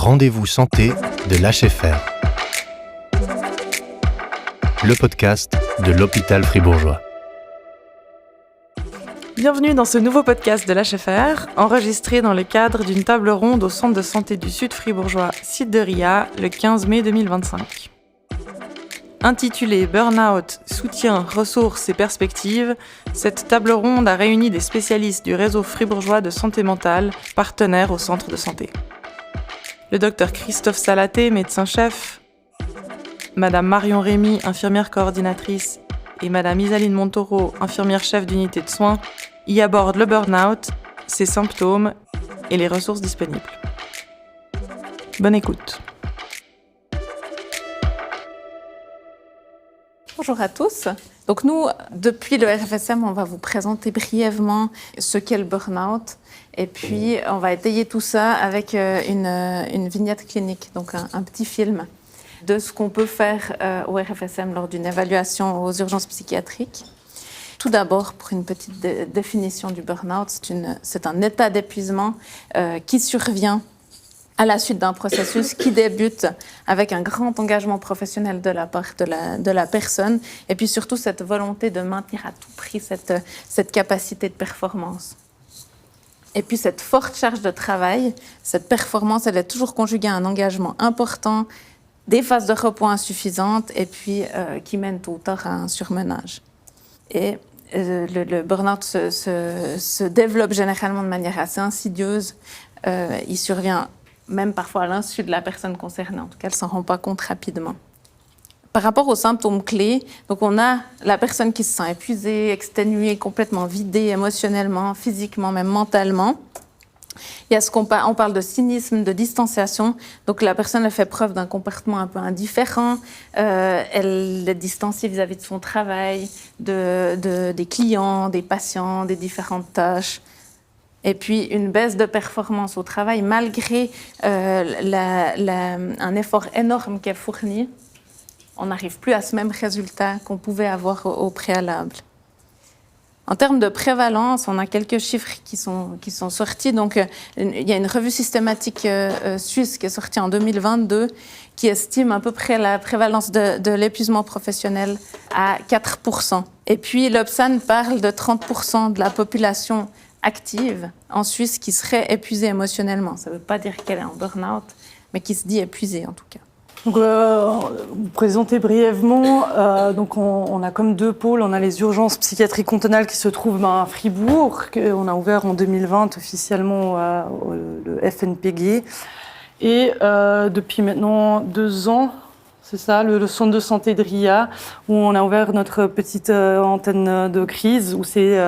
rendez-vous santé de l'HFR. Le podcast de l'hôpital fribourgeois. Bienvenue dans ce nouveau podcast de l'HFR, enregistré dans le cadre d'une table ronde au centre de santé du Sud fribourgeois, site de Ria, le 15 mai 2025. Intitulée Burnout, soutien, ressources et perspectives, cette table ronde a réuni des spécialistes du réseau fribourgeois de santé mentale, partenaires au centre de santé. Le docteur Christophe Salaté, médecin-chef, Madame Marion Rémy, infirmière coordinatrice, et Madame Isaline Montoro, infirmière-chef d'unité de soins, y abordent le burn-out, ses symptômes et les ressources disponibles. Bonne écoute. Bonjour à tous. Donc nous, depuis le RFSM, on va vous présenter brièvement ce qu'est le burn-out et puis on va étayer tout ça avec une vignette clinique, donc un petit film de ce qu'on peut faire au RFSM lors d'une évaluation aux urgences psychiatriques. Tout d'abord, pour une petite définition du burn-out, c'est un état d'épuisement qui survient à la suite d'un processus qui débute avec un grand engagement professionnel de la part de la personne et puis surtout cette volonté de maintenir à tout prix cette capacité de performance. Et puis cette forte charge de travail, cette performance, elle est toujours conjuguée à un engagement important, des phases de repos insuffisantes et puis qui mènent tôt ou tard à un surmenage. Et le burn-out se développe généralement de manière assez insidieuse. Il survient même parfois à l'insu de la personne concernée. En tout cas, elle ne s'en rend pas compte rapidement. Par rapport aux symptômes clés, donc on a la personne qui se sent épuisée, exténuée, complètement vidée émotionnellement, physiquement, même mentalement. Il y a on parle de cynisme, de distanciation. Donc la personne elle fait preuve d'un comportement un peu indifférent. Elle est distanciée vis-à-vis de son travail, des clients, des patients, des différentes tâches. Et puis une baisse de performance au travail malgré un effort énorme qui est fourni. On n'arrive plus à ce même résultat qu'on pouvait avoir au préalable. En termes de prévalence, on a quelques chiffres qui sont sortis. Donc, il y a une revue systématique suisse qui est sortie en 2022 qui estime à peu près la prévalence de l'épuisement professionnel à 4%. Et puis, l'Obsan parle de 30% de la population active en Suisse qui serait épuisée émotionnellement. Ça ne veut pas dire qu'elle est en burn-out, mais qui se dit épuisée en tout cas. Donc, vous présenter brièvement, donc on a comme deux pôles. On a les urgences psychiatriques cantonales qui se trouvent à Fribourg, qu'on a ouvert en 2020 officiellement le FNPG. Et depuis maintenant 2 ans, c'est ça, le centre de santé de Ria, où on a ouvert notre petite antenne de crise, où c'est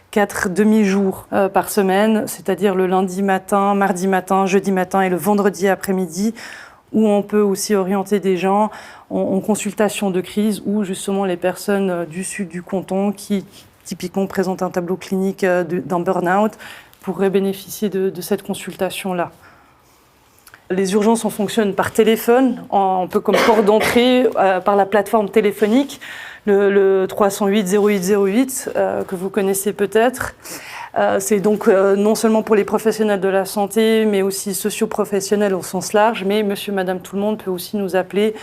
4 demi-jours par semaine, c'est-à-dire le lundi matin, mardi matin, jeudi matin et le vendredi après-midi, où on peut aussi orienter des gens en consultation de crise, où justement les personnes du sud du canton qui typiquement présentent un tableau clinique d'un burn-out pourraient bénéficier de cette consultation-là. Les urgences, on fonctionne par téléphone, un peu comme port d'entrée par la plateforme téléphonique, le 308 08 08 que vous connaissez peut-être. C'est donc non seulement pour les professionnels de la santé, mais aussi socio-professionnels au sens large. Mais monsieur, madame, tout le monde peut aussi nous appeler,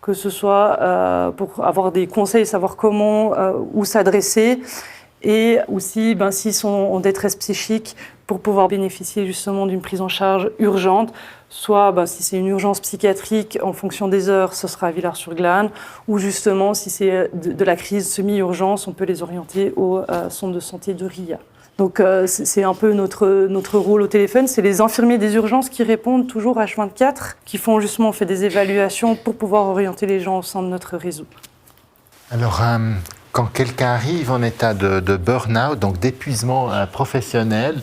que ce soit pour avoir des conseils, savoir comment, où s'adresser. Et aussi, s'ils sont en détresse psychique, pour pouvoir bénéficier justement d'une prise en charge urgente, soit si c'est une urgence psychiatrique, en fonction des heures, ce sera à Villars-sur-Glâne, ou justement, si c'est de la crise semi-urgence, on peut les orienter au centre de santé de Ria. Donc c'est un peu notre rôle au téléphone, c'est les infirmiers des urgences qui répondent toujours H24, qui font justement, on fait des évaluations pour pouvoir orienter les gens au sein de notre réseau. Alors, quand quelqu'un arrive en état de burn-out, donc d'épuisement professionnel,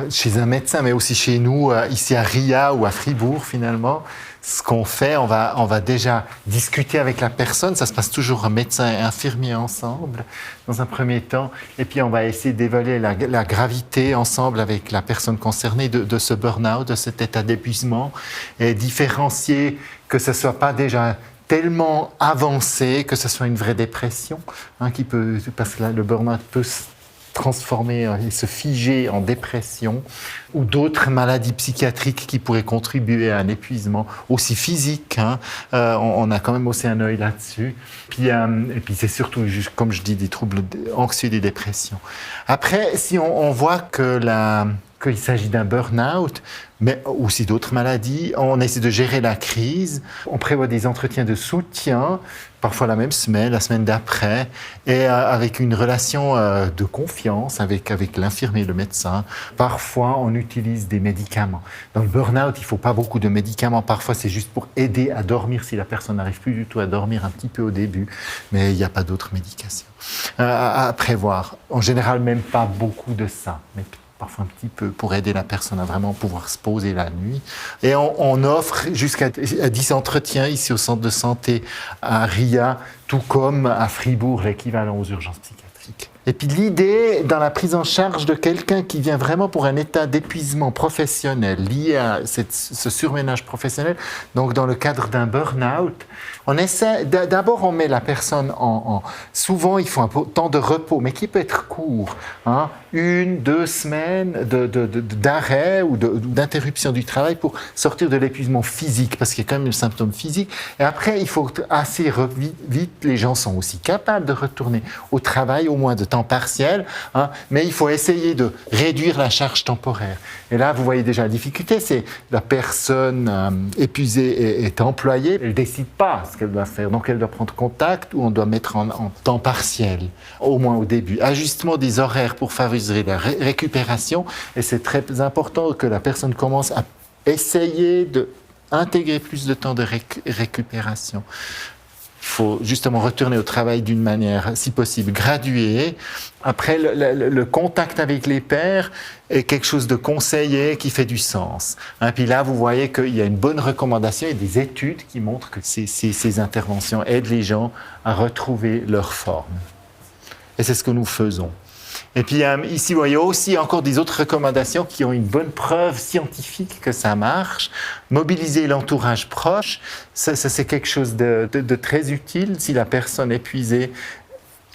chez un médecin, mais aussi chez nous, ici à Ria ou à Fribourg finalement, ce qu'on fait, on va déjà discuter avec la personne. Ça se passe toujours médecin et infirmier ensemble dans un premier temps. Et puis on va essayer d'évaluer la gravité ensemble avec la personne concernée de ce burn-out, de cet état d'épuisement, et différencier que ce ne soit pas déjà tellement avancé, que ce soit une vraie dépression, parce que le burn-out peut transformer et se figer en dépression, ou d'autres maladies psychiatriques qui pourraient contribuer à un épuisement aussi physique. On a quand même aussi un œil là-dessus. Et puis c'est surtout, comme je dis, des troubles anxieux, des dépressions. Après, si on voit qu'il s'agit d'un burn-out, mais aussi d'autres maladies, on essaie de gérer la crise, on prévoit des entretiens de soutien, parfois la même semaine, la semaine d'après, et avec une relation de confiance avec l'infirmier, le médecin. Parfois, on utilise des médicaments. Dans le burn-out, il ne faut pas beaucoup de médicaments. Parfois, c'est juste pour aider à dormir si la personne n'arrive plus du tout à dormir un petit peu au début, mais il n'y a pas d'autres médications à prévoir. En général, même pas beaucoup de ça, mais parfois un petit peu, pour aider la personne à vraiment pouvoir se poser la nuit. Et on offre jusqu'à 10 entretiens ici au centre de santé à RIA, tout comme à Fribourg, l'équivalent aux urgences psychiatriques. Et puis l'idée, dans la prise en charge de quelqu'un qui vient vraiment pour un état d'épuisement professionnel lié à ce surménage professionnel, donc dans le cadre d'un burn-out, on essaie, d'abord on met la personne souvent il faut un temps de repos, mais qui peut être court, 1-2 semaines d'arrêt ou d'interruption du travail pour sortir de l'épuisement physique, parce qu'il y a quand même le symptôme physique. Et après, il faut assez vite, les gens sont aussi capables de retourner au travail, au moins de temps partiel, mais il faut essayer de réduire la charge temporaire. Et là, vous voyez déjà la difficulté, c'est la personne épuisée est employée, elle ne décide pas ce qu'elle doit faire, donc elle doit prendre contact ou on doit mettre en temps partiel, au moins au début. Ajustement des horaires pour favoriser la récupération, et c'est très important que la personne commence à essayer d'intégrer plus de temps de récupération. Il faut justement retourner au travail d'une manière, si possible, graduée. Après, le contact avec les pairs est quelque chose de conseillé qui fait du sens. Puis là, vous voyez qu'il y a une bonne recommandation et des études qui montrent que ces interventions aident les gens à retrouver leur forme. Et c'est ce que nous faisons. Et puis ici, vous voyez aussi encore des autres recommandations qui ont une bonne preuve scientifique que ça marche. Mobiliser l'entourage proche, ça c'est quelque chose de très utile si la personne épuisée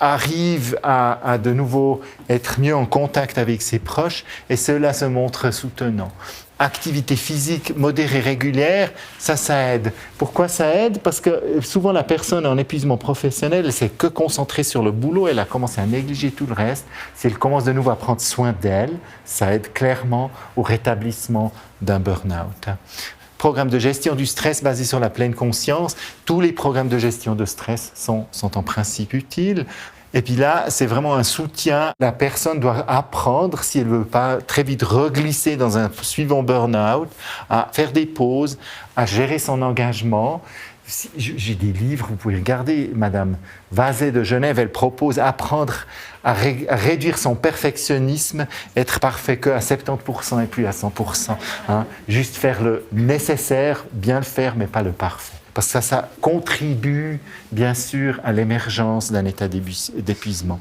arrive à de nouveau être mieux en contact avec ses proches, et cela se montre soutenant. Activité physique modérée régulière, ça aide. Pourquoi ça aide? Parce que souvent la personne en épuisement professionnel, elle s'est que concentrée sur le boulot, elle a commencé à négliger tout le reste. Si elle commence de nouveau à prendre soin d'elle, ça aide clairement au rétablissement d'un burn-out. Programme de gestion du stress basé sur la pleine conscience. Tous les programmes de gestion de stress sont en principe utiles. Et puis là, c'est vraiment un soutien. La personne doit apprendre, si elle ne veut pas très vite reglisser dans un suivant burn-out, à faire des pauses, à gérer son engagement. J'ai des livres, vous pouvez regarder, Madame Vazet de Genève, elle propose apprendre à réduire son perfectionnisme, être parfait qu'à 70% et plus à 100%. Juste faire le nécessaire, bien le faire, mais pas le parfait. Parce que ça contribue, bien sûr, à l'émergence d'un état d'épuisement.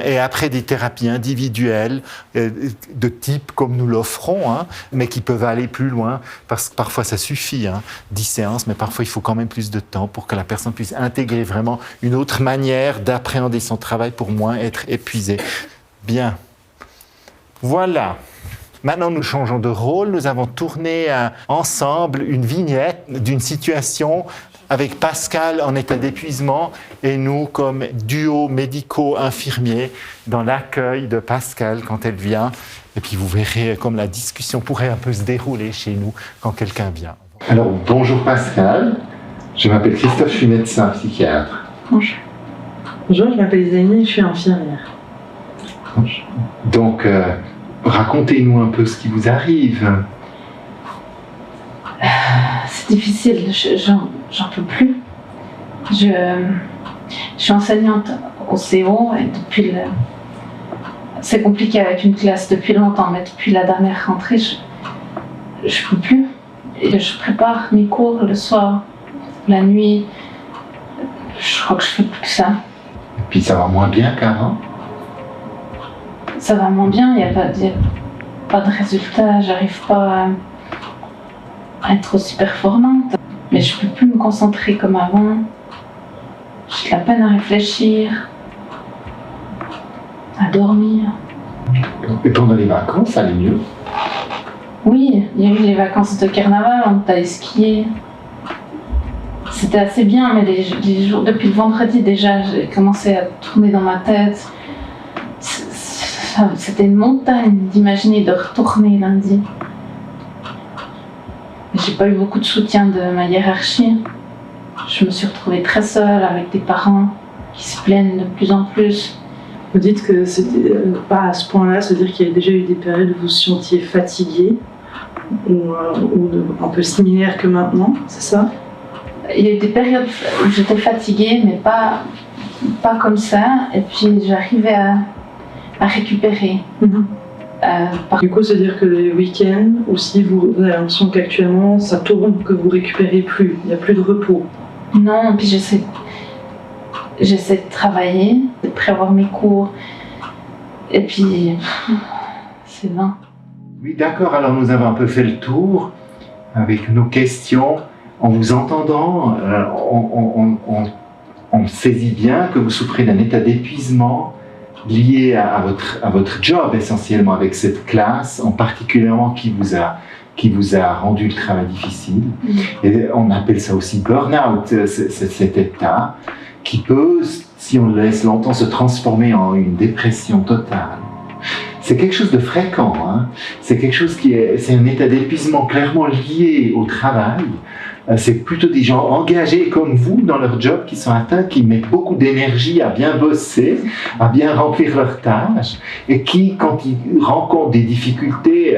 Et après, des thérapies individuelles, de type comme nous l'offrons, mais qui peuvent aller plus loin, parce que parfois ça suffit, 10 séances, mais parfois il faut quand même plus de temps pour que la personne puisse intégrer vraiment une autre manière d'appréhender son travail pour moins être épuisée. Bien. Voilà. Maintenant, nous changeons de rôle. Nous avons tourné ensemble une vignette d'une situation avec Pascal en état d'épuisement et nous comme duo médico-infirmier dans l'accueil de Pascal quand elle vient. Et puis vous verrez comme la discussion pourrait un peu se dérouler chez nous quand quelqu'un vient. Alors, bonjour Pascal. Je m'appelle Christophe, je suis médecin psychiatre. Bonjour. Bonjour, je m'appelle Zénie, je suis infirmière. Bonjour. Donc, racontez-nous un peu ce qui vous arrive. C'est difficile, j'en peux plus. Je suis enseignante au CO et c'est compliqué avec une classe depuis longtemps, mais depuis la dernière rentrée, je peux plus. Et je prépare mes cours le soir, la nuit. Je crois que je fais plus que ça. Et puis ça va moins bien qu'avant? Ça va moins bien, il n'y a pas de résultat, j'arrive pas à être aussi performante. Mais je ne peux plus me concentrer comme avant. J'ai de la peine à réfléchir, à dormir. Et pendant les vacances, ça allait mieux? Oui, il y a eu les vacances de carnaval, on est allé skier. C'était assez bien, mais les jours, depuis le vendredi déjà, j'ai commencé à tourner dans ma tête. C'était une montagne d'imaginer de retourner lundi. Mais j'ai pas eu beaucoup de soutien de ma hiérarchie. Je me suis retrouvée très seule avec des parents qui se plaignent de plus en plus. Vous dites que c'était pas à ce point-là, c'est-à-dire qu'il y a déjà eu des périodes où vous vous sentiez fatigué, ou un peu similaires que maintenant, c'est ça? Il y a eu des périodes où j'étais fatiguée, mais pas comme ça. Et puis j'arrivais à récupérer. Du coup, c'est-à-dire que les week-ends aussi, vous avez l'impression qu'actuellement ça tourne, que vous récupérez plus, il n'y a plus de repos. Non, puis j'essaie de travailler, de prévoir mes cours. Et puis, c'est vain. Oui, d'accord. Alors, nous avons un peu fait le tour avec nos questions. En vous entendant, on saisit bien que vous souffrez d'un état d'épuisement lié à votre job essentiellement avec cette classe, en particulièrement qui vous a rendu le travail difficile. Et on appelle ça aussi burn-out, cet état qui peut, si on le laisse longtemps, se transformer en une dépression totale. C'est quelque chose de fréquent, hein. C'est quelque chose c'est un état d'épuisement clairement lié au travail. C'est plutôt des gens engagés comme vous dans leur job qui sont atteints, qui mettent beaucoup d'énergie à bien bosser, à bien remplir leurs tâches, et qui, quand ils rencontrent des difficultés,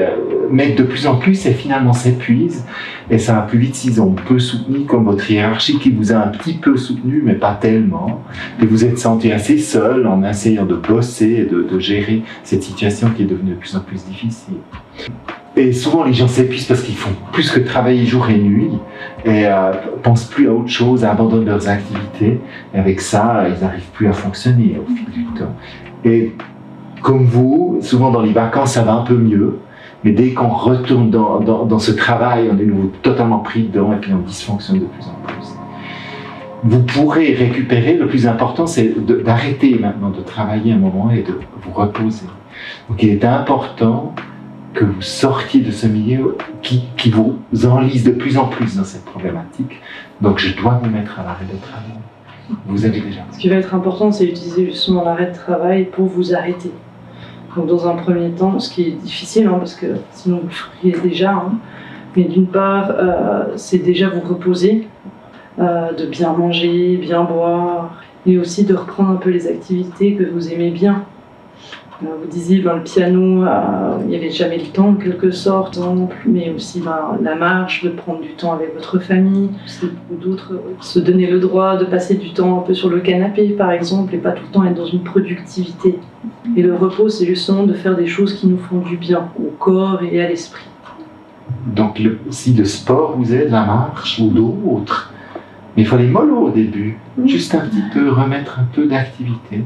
mettent de plus en plus et finalement s'épuisent. Et ça va plus vite s'ils ont peu soutenu, comme votre hiérarchie qui vous a un petit peu soutenu, mais pas tellement. Et vous êtes senti assez seul en essayant de bosser et de gérer cette situation qui est devenue de plus en plus difficile. Et souvent, les gens s'épuisent parce qu'ils font plus que travailler jour et nuit et pensent plus à autre chose, abandonnent leurs activités. Et avec ça, ils n'arrivent plus à fonctionner au fil du temps. Et comme vous, souvent dans les vacances, ça va un peu mieux. Mais dès qu'on retourne dans ce travail, on est nouveau totalement pris dedans et puis on dysfonctionne de plus en plus. Vous pourrez récupérer. Le plus important, c'est d'arrêter maintenant de travailler un moment et de vous reposer. Donc, il est important que vous sortiez de ce milieu qui vous enlise de plus en plus dans cette problématique. Donc, je dois vous mettre à l'arrêt de travail. Vous avez déjà. Ce qui va être important, c'est d'utiliser justement l'arrêt de travail pour vous arrêter. Donc, dans un premier temps, ce qui est difficile, hein, parce que sinon vous feriez déjà, hein, mais d'une part, c'est déjà vous reposer, de bien manger, bien boire, et aussi de reprendre un peu les activités que vous aimez bien. Vous disiez le piano, il n'y avait jamais le temps en quelque sorte, mais aussi la marche, de prendre du temps avec votre famille, ou d'autres, se donner le droit de passer du temps un peu sur le canapé par exemple, et pas tout le temps être dans une productivité. Et le repos, c'est justement de faire des choses qui nous font du bien, au corps et à l'esprit. Donc si le sport vous aide, la marche ou d'autres, mais il faut aller mollo au début, juste un petit peu, remettre un peu d'activité,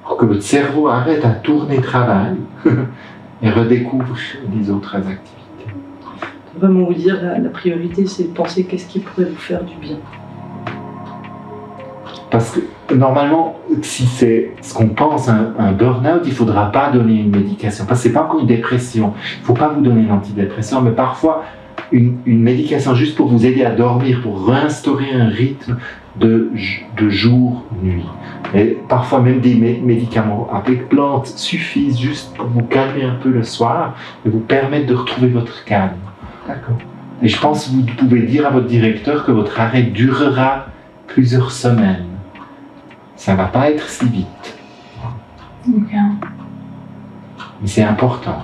pour que votre cerveau arrête à tourner travail et redécouvre les autres activités. Vraiment vous dire, la priorité, c'est de penser qu'est-ce qui pourrait vous faire du bien. Parce que normalement, si c'est ce qu'on pense un burn-out, il ne faudra pas donner une médication. Parce que ce n'est pas encore une dépression. Il ne faut pas vous donner une antidépresseur, mais parfois une médication juste pour vous aider à dormir, pour réinstaurer un rythme de jour-nuit. Et parfois même des médicaments avec plantes suffisent juste pour vous calmer un peu le soir et vous permettre de retrouver votre calme. D'accord. Et je pense que vous pouvez dire à votre directeur que votre arrêt durera plusieurs semaines. Ça ne va pas être si vite. Okay. Mais c'est important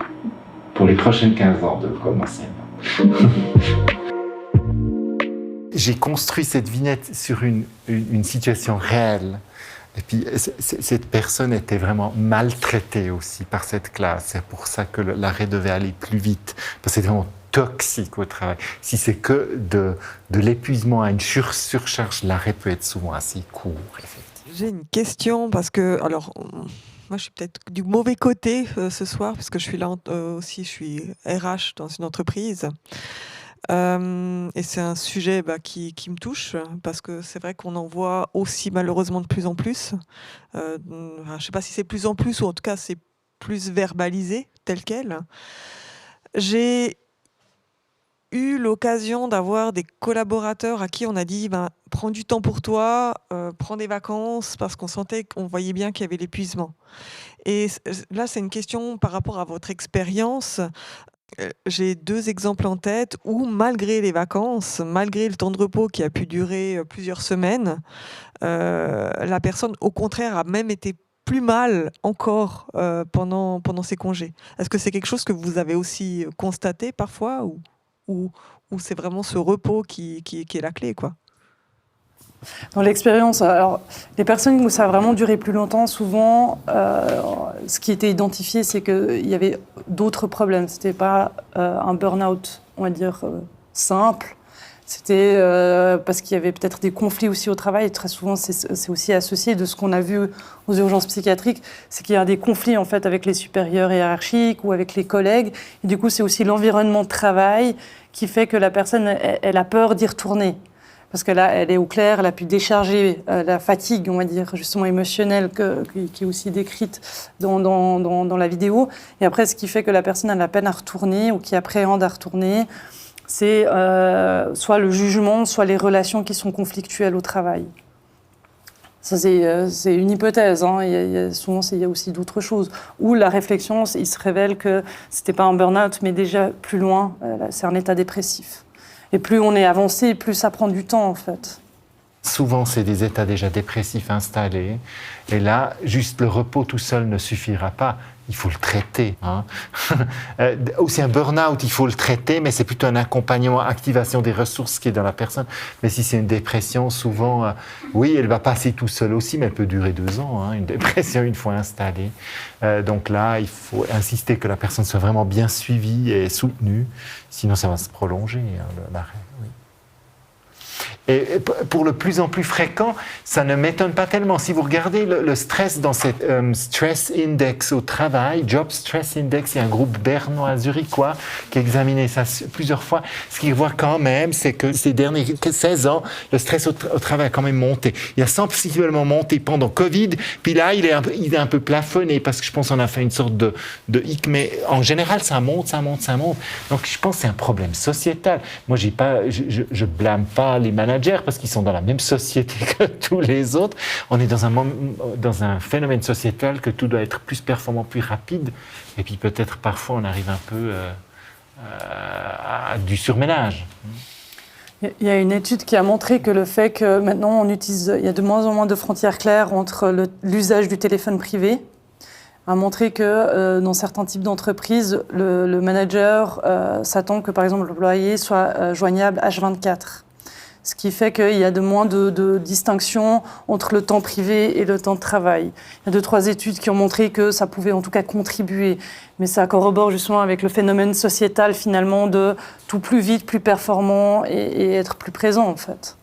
pour les prochaines 15 ans de commencer. J'ai construit cette vignette sur une situation réelle. Et puis, cette personne était vraiment maltraitée aussi par cette classe. C'est pour ça que l'arrêt devait aller plus vite. Parce que c'est vraiment toxique au travail. Si c'est que de l'épuisement à une surcharge, l'arrêt peut être souvent assez court, effectivement. J'ai une question parce que, alors, moi je suis peut-être du mauvais côté ce soir parce que je suis là aussi, je suis RH dans une entreprise. Et c'est un sujet qui me touche parce que c'est vrai qu'on en voit aussi malheureusement de plus en plus. Je ne sais pas si c'est plus en plus ou en tout cas c'est plus verbalisée, telle qu'elle. J'ai eu l'occasion d'avoir des collaborateurs à qui on a dit prends du temps pour toi, prends des vacances, parce qu'on voyait bien qu'il y avait l'épuisement. Et là, c'est une question par rapport à votre expérience. J'ai 2 exemples en tête où, malgré les vacances, malgré le temps de repos qui a pu durer plusieurs semaines, la personne, au contraire, a même été plus mal encore pendant ses congés. Est-ce que c'est quelque chose que vous avez aussi constaté parfois ou c'est vraiment ce repos qui est la clé, quoi? Dans l'expérience, alors les personnes où ça a vraiment duré plus longtemps, souvent, ce qui était identifié, c'est qu'il y avait d'autres problèmes. C'était pas un burn-out, on va dire, simple. C'était parce qu'il y avait peut-être des conflits aussi au travail. Et très souvent, c'est aussi associé de ce qu'on a vu aux urgences psychiatriques, c'est qu'il y a des conflits en fait avec les supérieurs hiérarchiques ou avec les collègues. Et du coup, c'est aussi l'environnement de travail qui fait que la personne, elle a peur d'y retourner. Parce que là, elle est au clair, elle a pu décharger la fatigue, on va dire, justement émotionnelle, qui est aussi décrite dans la vidéo. Et après, ce qui fait que la personne a la peine à retourner ou qui appréhende à retourner, c'est soit le jugement, soit les relations qui sont conflictuelles au travail. Ça, c'est une hypothèse. Hein. Souvent, il y a aussi d'autres choses. Ou la réflexion, il se révèle que ce n'était pas un burn-out, mais déjà plus loin, c'est un état dépressif. Et plus on est avancé, plus ça prend du temps, en fait. Souvent, c'est des états déjà dépressifs installés. Et là, juste le repos tout seul ne suffira pas. Il faut le traiter. Hein. Aussi un burn-out, il faut le traiter, mais c'est plutôt un accompagnement, activation des ressources qui est dans la personne. Mais si c'est une dépression, souvent, oui, elle va passer tout seul aussi, mais elle peut durer 2 ans, hein, une dépression une fois installée. Donc là, il faut insister que la personne soit vraiment bien suivie et soutenue, sinon ça va se prolonger, hein, l'arrêt. Oui. Et pour le plus en plus fréquent, ça ne m'étonne pas tellement. Si vous regardez le stress dans cette Stress Index au travail, Job Stress Index, il y a un groupe bernois, zurichois, qui a examiné ça plusieurs fois. Ce qu'il voit quand même, c'est que ces derniers 16 ans, le stress au travail a quand même monté. Il a sensiblement monté pendant Covid, puis là, il est un peu plafonné, parce que je pense qu'on a fait une sorte de hic, mais en général, ça monte. Donc, je pense que c'est un problème sociétal. Moi, je blâme pas les managers parce qu'ils sont dans la même société que tous les autres. On est dans un phénomène sociétal que tout doit être plus performant, plus rapide. Et puis peut-être parfois on arrive un peu à du surménage. Il y a une étude qui a montré que le fait que maintenant il y a de moins en moins de frontières claires entre l'usage du téléphone privé, a montré que dans certains types d'entreprises, le manager s'attend que par exemple l'employé soit joignable H24. Ce qui fait qu'il y a de moins de distinction entre le temps privé et le temps de travail. Il y a 2-3 études qui ont montré que ça pouvait en tout cas contribuer. Mais ça corrobore justement avec le phénomène sociétal finalement de tout plus vite, plus performant et être plus présent en fait.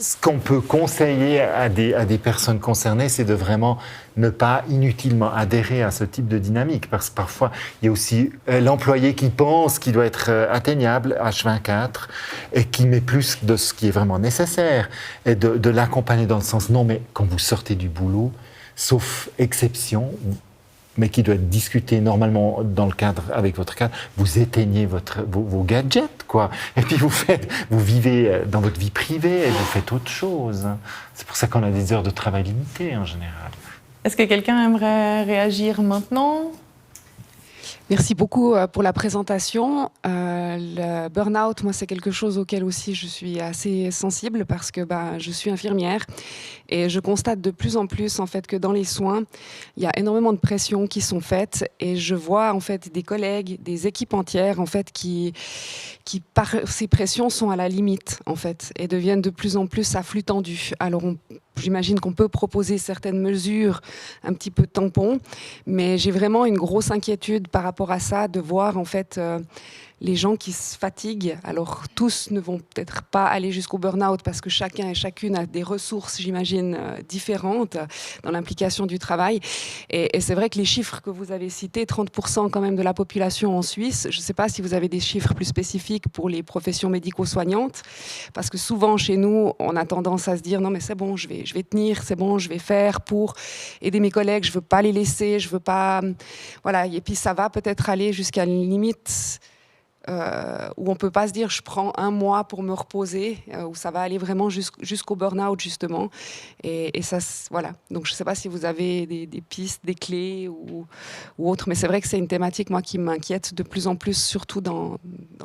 Ce qu'on peut conseiller à des personnes concernées, c'est de vraiment ne pas inutilement adhérer à ce type de dynamique. Parce que parfois, il y a aussi l'employé qui pense qu'il doit être atteignable, H24, et qui met plus de ce qui est vraiment nécessaire. Et de l'accompagner dans le sens, non, mais quand vous sortez du boulot, sauf exception, mais qui doit être discuté normalement dans le cadre, avec votre cadre, vous éteignez vos gadgets, quoi. Et puis vous vivez dans votre vie privée et vous faites autre chose. C'est pour ça qu'on a des heures de travail limitées en général. Est-ce que quelqu'un aimerait réagir maintenant ? Merci beaucoup pour la présentation. Le burn-out, moi, c'est quelque chose auquel aussi je suis assez sensible parce que je suis infirmière et je constate de plus en plus en fait que dans les soins, il y a énormément de pressions qui sont faites et je vois en fait des collègues, des équipes entières en fait qui par ces pressions sont à la limite en fait et deviennent de plus en plus à flux tendu. Alors j'imagine qu'on peut proposer certaines mesures un petit peu tampons, mais j'ai vraiment une grosse inquiétude par rapport à ça, de voir en fait les gens qui se fatiguent. Alors, tous ne vont peut-être pas aller jusqu'au burn-out parce que chacun et chacune a des ressources, j'imagine, différentes dans l'implication du travail. Et c'est vrai que les chiffres que vous avez cités, 30% quand même de la population en Suisse, je ne sais pas si vous avez des chiffres plus spécifiques pour les professions médico-soignantes, parce que souvent chez nous, on a tendance à se dire non mais c'est bon, je vais tenir, c'est bon, je vais faire pour aider mes collègues, je ne veux pas les laisser, je veux pas... Voilà, et puis ça va peut-être aller jusqu'à une limite où on ne peut pas se dire je prends un mois pour me reposer, où ça va aller vraiment jusqu'au burn-out justement. Et ça, voilà. Donc je ne sais pas si vous avez des pistes, des clés ou autres, mais c'est vrai que c'est une thématique moi qui m'inquiète de plus en plus, surtout dans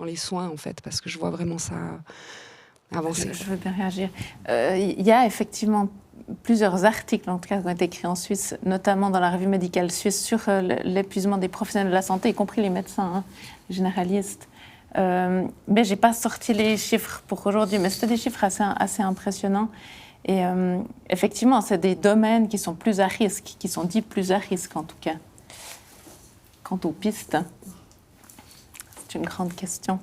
les soins en fait, parce que je vois vraiment ça avancer. Je veux bien réagir. Il y a effectivement plusieurs articles, en tout cas, qui ont été écrits en Suisse, notamment dans la revue médicale suisse, sur l'épuisement des professionnels de la santé, y compris les médecins, les généralistes. Mais je n'ai pas sorti les chiffres pour aujourd'hui, mais c'était des chiffres assez impressionnants. Et effectivement, c'est des domaines qui sont plus à risque, qui sont dits plus à risque en tout cas. Quant aux pistes, c'est une grande question.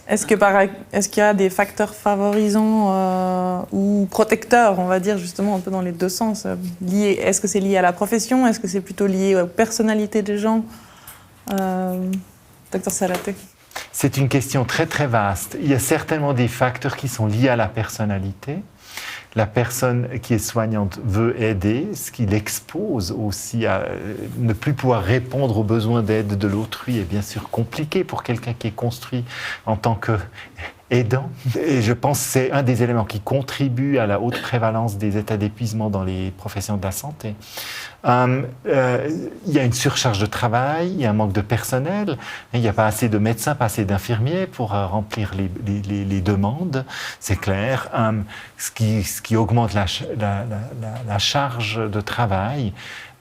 Est-ce qu'il y a des facteurs favorisants ou protecteurs, on va dire, justement, un peu dans les deux sens est-ce que c'est lié à la profession? Est-ce que c'est plutôt lié aux personnalités des gens? Docteur Salaté. C'est une question très très vaste. Il y a certainement des facteurs qui sont liés à la personnalité. La personne qui est soignante veut aider, ce qui l'expose aussi à ne plus pouvoir répondre aux besoins d'aide de l'autrui est bien sûr compliqué pour quelqu'un qui est construit en tant qu'aidant. Et je pense que c'est un des éléments qui contribue à la haute prévalence des états d'épuisement dans les professions de la santé. Il y a une surcharge de travail, il y a un manque de personnel, il n'y a pas assez de médecins, pas assez d'infirmiers pour remplir les demandes, c'est clair. Ce qui augmente la charge de travail.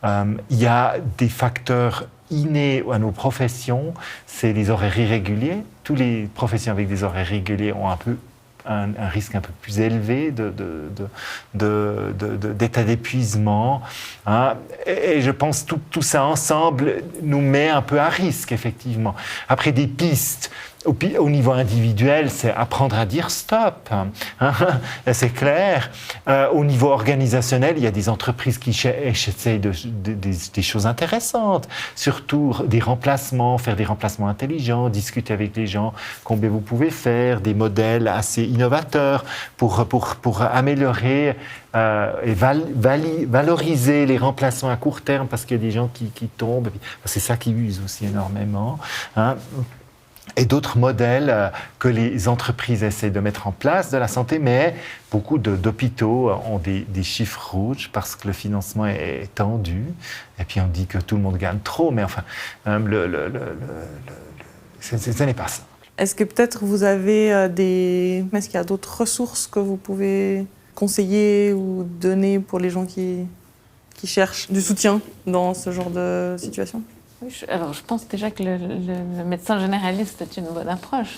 Il y a des facteurs innés à nos professions, c'est les horaires irréguliers. Tous les professions avec des horaires réguliers ont un risque un peu plus élevé d'état d'épuisement. Hein. Et je pense que tout ça ensemble nous met un peu à risque, effectivement. Après, des pistes au niveau individuel, c'est apprendre à dire stop. Hein. C'est clair. Au niveau organisationnel, il y a des entreprises qui essayent des choses intéressantes, surtout des remplacements, faire des remplacements intelligents, discuter avec les gens combien vous pouvez faire, des modèles assez innovateurs pour améliorer et valoriser les remplacements à court terme parce qu'il y a des gens qui tombent. C'est ça qui use aussi énormément. Hein. Et d'autres modèles que les entreprises essaient de mettre en place de la santé, mais beaucoup d'hôpitaux ont des chiffres rouges parce que le financement est tendu. Et puis on dit que tout le monde gagne trop, mais enfin, ce n'est pas ça. Est-ce que peut-être vous avez Est-ce qu'il y a d'autres ressources que vous pouvez conseiller ou donner pour les gens qui cherchent du soutien dans ce genre de situation? Oui, je pense déjà que le médecin généraliste est une bonne approche.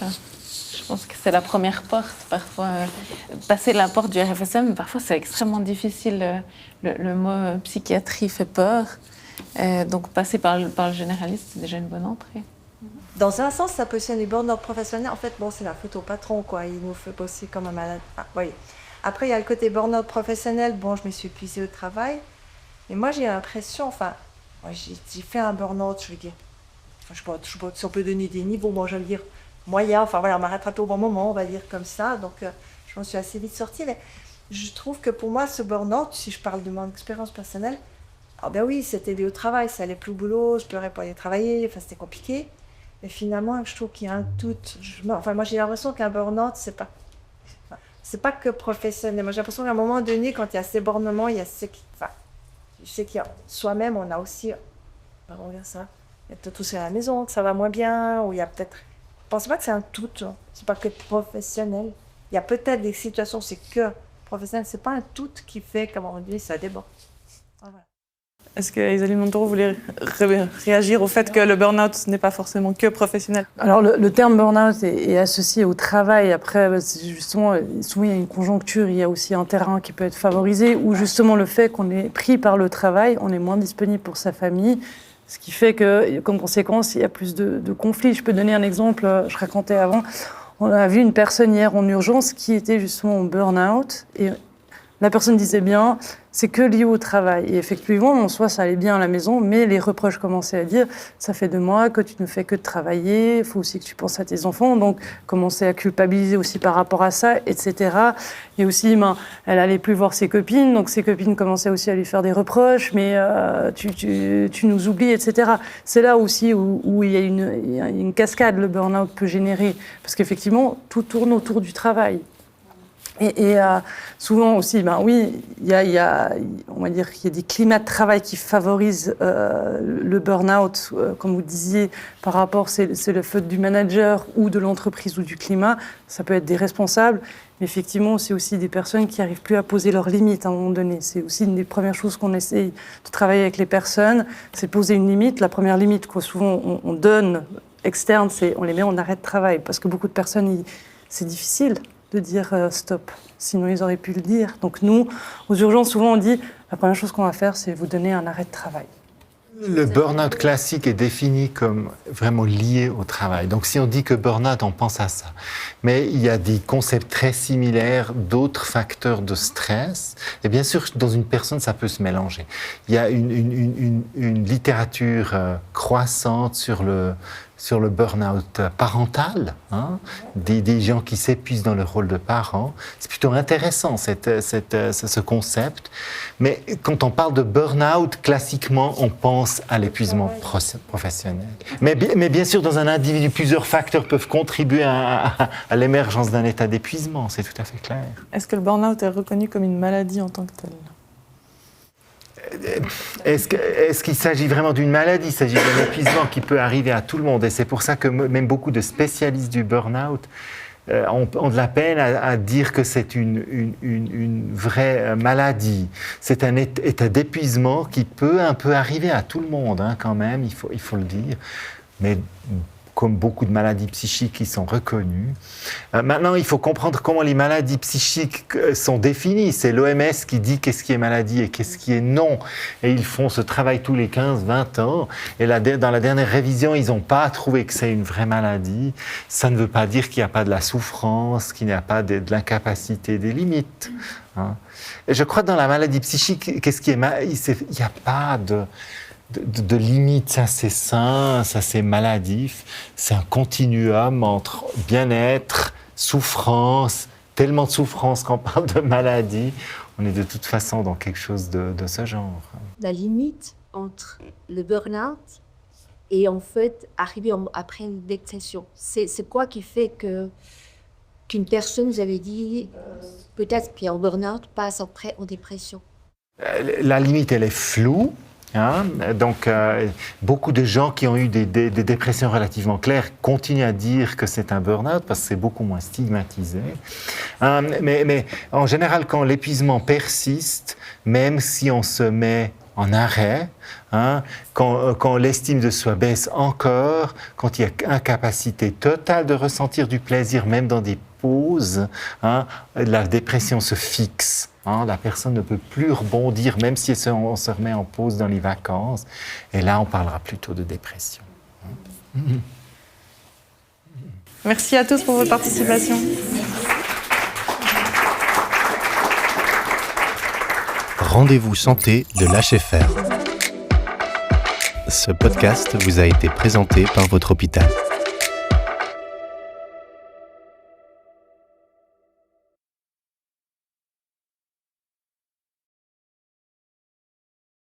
Je pense que c'est la première porte. Parfois, passer la porte du RFSM, parfois c'est extrêmement difficile. Le mot psychiatrie fait peur. Donc passer par le généraliste, c'est déjà une bonne entrée. Dans un sens, ça positionne les burn-out professionnels. En fait, bon, c'est la faute au patron, quoi. Il nous fait bosser comme un malade. Ah, oui. Après, il y a le côté burn-out professionnel. Bon, je me suis épuisée au travail. Mais moi, j'ai l'impression, moi, j'ai fait un burn-out, je veux dire. Je sais pas si on peut donner des niveaux, moi je veux dire moyen, on m'a rattrapé au bon moment, on va dire comme ça. Donc je m'en suis assez vite sortie. Mais je trouve que pour moi, ce burn-out, si je parle de mon expérience personnelle, ben oui, c'était lié au travail, ça allait plus au boulot, je pleurais pour aller travailler, c'était compliqué. Mais finalement, je trouve qu'il y a un tout. Moi j'ai l'impression qu'un burn-out, c'est pas que professionnel. Moi j'ai l'impression qu'à un moment donné, quand il y a ces bornements, il y a ce qui. Je sais qu'il y a soi-même, on a aussi, on regarde ça, il y a peut-être aussi à la maison, que ça va moins bien, ou il y a peut-être, je pense pas que c'est un tout, c'est pas que professionnel. Il y a peut-être des situations, c'est que professionnel, c'est pas un tout qui fait, comme on dit, ça déborde. Voilà. Est-ce que Isaline Montoro voulait réagir au fait que le burn-out n'est pas forcément que professionnel? Alors le terme burn-out est associé au travail. Après, justement, souvent il y a une conjoncture, il y a aussi un terrain qui peut être favorisé, où justement le fait qu'on est pris par le travail, on est moins disponible pour sa famille. Ce qui fait que, comme conséquence, il y a plus de conflits. Je peux donner un exemple, je racontais avant. On a vu une personne hier en urgence qui était justement en burn-out. Et la personne disait bien, c'est que lié au travail. Et effectivement, en soi, ça allait bien à la maison, mais les reproches commençaient à dire, ça fait 2 mois que tu ne fais que de travailler, il faut aussi que tu penses à tes enfants. Donc, commencer à culpabiliser aussi par rapport à ça, etc. Et aussi, elle allait plus voir ses copines, donc ses copines commençaient aussi à lui faire des reproches, mais tu nous oublies, etc. C'est là aussi où il y a une cascade, le burn-out peut générer. Parce qu'effectivement, tout tourne autour du travail. Et souvent aussi, oui, on va dire qu'il y a des climats de travail qui favorisent le burn-out, comme vous disiez, par rapport, c'est le faute du manager ou de l'entreprise ou du climat. Ça peut être des responsables, mais effectivement, c'est aussi des personnes qui n'arrivent plus à poser leurs limites à un moment donné. C'est aussi une des premières choses qu'on essaye de travailler avec les personnes, c'est de poser une limite. La première limite, souvent on donne externe, c'est on les met en arrêt de travail, parce que beaucoup de personnes, c'est difficile de dire stop, sinon ils auraient pu le dire. Donc nous, aux urgences, souvent on dit, la première chose qu'on va faire, c'est vous donner un arrêt de travail. Le burn-out classique est défini comme vraiment lié au travail. Donc si on dit que burn-out, on pense à ça. Mais il y a des concepts très similaires d'autres facteurs de stress. Et bien sûr, dans une personne, ça peut se mélanger. Il y a une littérature croissante sur le burn-out parental, des gens qui s'épuisent dans le rôle de parents. C'est plutôt intéressant, ce concept. Mais quand on parle de burn-out, classiquement, on pense à l'épuisement professionnel. Mais bien sûr, dans un individu, plusieurs facteurs peuvent contribuer à l'émergence d'un état d'épuisement, c'est tout à fait clair. Est-ce que le burn-out est reconnu comme une maladie en tant que telle ? Est-ce qu'il s'agit vraiment d'une maladie? Il s'agit d'un épuisement qui peut arriver à tout le monde. Et c'est pour ça que même beaucoup de spécialistes du burn-out ont de la peine à dire que c'est une vraie maladie. C'est un état d'épuisement qui peut un peu arriver à tout le monde, quand même, il faut le dire. Mais comme beaucoup de maladies psychiques qui sont reconnues. Maintenant, il faut comprendre comment les maladies psychiques sont définies. C'est l'OMS qui dit qu'est-ce qui est maladie et qu'est-ce qui est non. Et ils font ce travail tous les 15-20 ans. Et dans la dernière révision, ils n'ont pas trouvé que c'est une vraie maladie. Ça ne veut pas dire qu'il n'y a pas de la souffrance, qu'il n'y a pas de l'incapacité, des limites. Et je crois que dans la maladie psychique, qu'est-ce qui est il n'y a pas de limite, ça c'est sain, ça c'est maladif, c'est un continuum entre bien-être, souffrance, tellement de souffrance qu'on parle de maladie, on est de toute façon dans quelque chose de ce genre. La limite entre le burn-out et en fait arriver après une dépression, c'est quoi qui fait qu'une personne, vous avez dit, peut-être qui est en burn-out, passe après en dépression? La limite, elle est floue. Donc, beaucoup de gens qui ont eu des dépressions relativement claires continuent à dire que c'est un burn-out parce que c'est beaucoup moins stigmatisé. Mais en général, quand l'épuisement persiste, même si on se met en arrêt, quand l'estime de soi baisse encore, quand il y a incapacité totale de ressentir du plaisir, même dans des pauses, la dépression se fixe. La personne ne peut plus rebondir, même si on se remet en pause dans les vacances. Et là, on parlera plutôt de dépression. Merci à tous pour votre participation. Rendez-vous santé de l'HFR. Ce podcast vous a été présenté par votre hôpital.